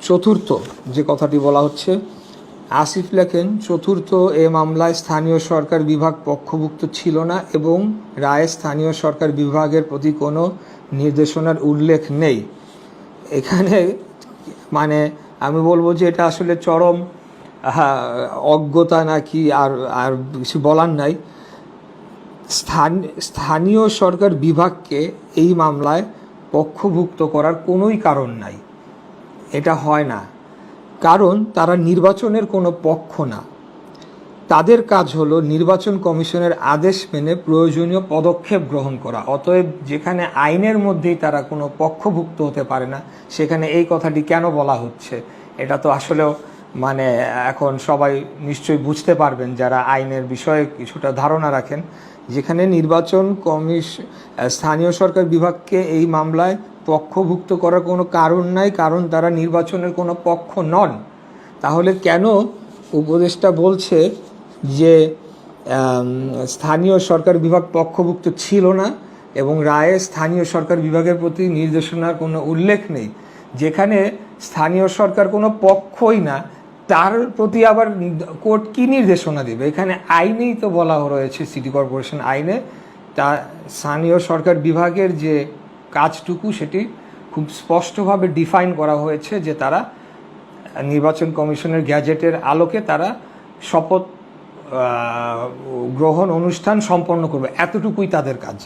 চতুর্থ যে কথাটি বলা হচ্ছে, আসিফ লেখেন, চতুর্থ এ মামলায় স্থানীয় সরকার বিভাগ পক্ষভুক্ত ছিল না এবং রায়ে স্থানীয় সরকার বিভাগের প্রতি কোনো নির্দেশনার উল্লেখ নেই। এখানে মানে আমি বলবো যে এটা আসলে চরম অজ্ঞতা নাকি আর আর কিছু বলার নাই। স্থানীয় সরকার বিভাগকে এই মামলায় পক্ষভুক্ত করার কোনোই কারণ নাই, এটা হয় না, কারণ তারা নির্বাচনের কোনো পক্ষ না। তাদের কাজ হলো নির্বাচন কমিশনের আদেশ মেনে প্রয়োজনীয় পদক্ষেপ গ্রহণ করা। অতএব যেখানে আইনের মধ্যেই তারা কোনো পক্ষভুক্ত হতে পারে না, সেখানে এই কথাটি কেন বলা হচ্ছে, এটা তো আসলেও মানে এখন সবাই নিশ্চয়ই বুঝতে পারবেন যারা আইনের বিষয়ে কিছুটা ধারণা রাখেন। যেখানে নির্বাচন স্থানীয় সরকার বিভাগকে এই মামলায় পক্ষভুক্ত করার কোনো কারণ নাই, কারণ তারা নির্বাচনের কোনো পক্ষ নন। তাহলে কেন উপদেষ্টা বলছে যে স্থানীয় সরকার বিভাগ পক্ষভুক্ত ছিল না এবং রায়ে স্থানীয় সরকার বিভাগের প্রতি নির্দেশনার কোনো উল্লেখ নেই? যেখানে স্থানীয় সরকার কোনো পক্ষই না, তার প্রতি আবার কোর্ট কী নির্দেশনা দেবে? এখানে আইনেই তো বলা রয়েছে, সিটি কর্পোরেশন আইনে তা স্থানীয় সরকার বিভাগের যে কাজটুকু সেটি খুব স্পষ্টভাবে ডিফাইন করা হয়েছে যে তারা নির্বাচন কমিশনের গ্যাজেটের আলোকে তারা শপথ গ্রহণ অনুষ্ঠান সম্পন্ন করবে, এতটুকুই তাদের কাজ।